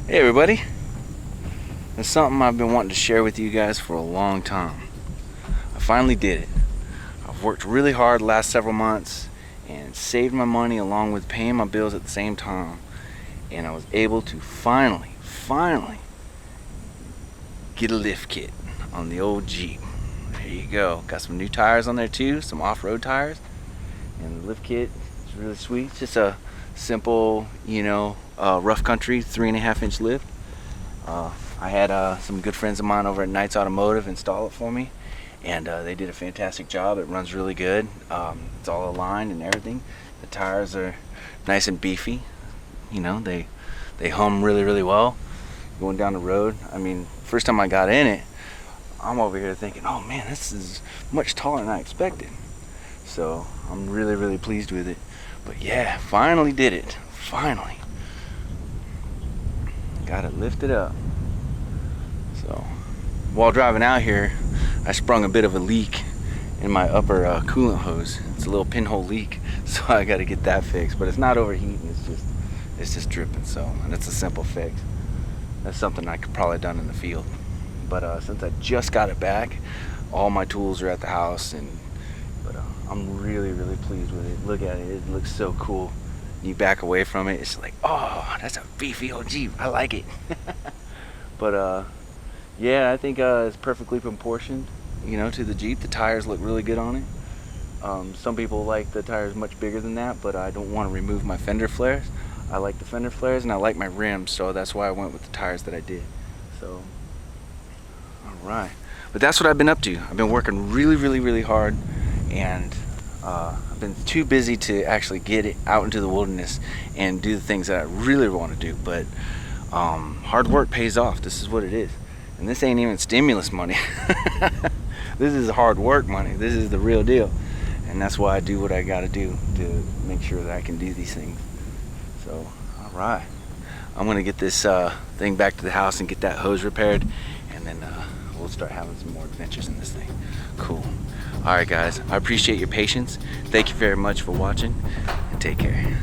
Hey everybody, there's something I've been wanting to share with you guys for a long time. I finally did it. I've worked really hard the last several months and saved my money along with paying my bills at the same time, and I was able to finally get a lift kit on the old Jeep. There you go. Got some new tires on there too, some off-road tires, and the lift kit is really sweet. It's just a simple, rough country 3.5-inch lift. I had some good friends of mine over at Knights Automotive install it for me, and they did a fantastic job. It runs really good. It's all aligned and everything. The tires are nice and beefy. They hum really well going down the road. I mean, first time I got in it, I'm over here thinking, oh man, this is much taller than I expected. So I'm really pleased with it. But yeah, finally did it. Finally got it lifted up. So while driving out here, I sprung a bit of a leak in my upper coolant hose. It's a little pinhole leak, so I got to get that fixed. But it's not overheating. It's just dripping. So, and it's a simple fix. That's something I could probably done in the field. But since I just got it back, all my tools are at the house, but I'm really pleased with it. Look at it. It looks so cool. You back away from it, it's like, oh, that's a beefy old Jeep. I like it. But yeah, I think it's perfectly proportioned, to the Jeep. The tires look really good on it. Some people like the tires much bigger than that, but I don't want to remove my fender flares. I like the fender flares and I like my rims, so that's why I went with the tires that I did. So, all right. But that's what I've been up to. I've been working really hard, and I've been too busy to actually get it out into the wilderness and do the things that I really want to do. But hard work pays off. This is what it is. And this ain't even stimulus money. This is hard work money. This is the real deal. And that's why I do what I got to do to make sure that I can do these things. So, all right. I'm going to get this thing back to the house and get that hose repaired. And then we'll start having some more adventures in this thing. Cool. All right, guys. I appreciate your patience. Thank you very much for watching, and take care.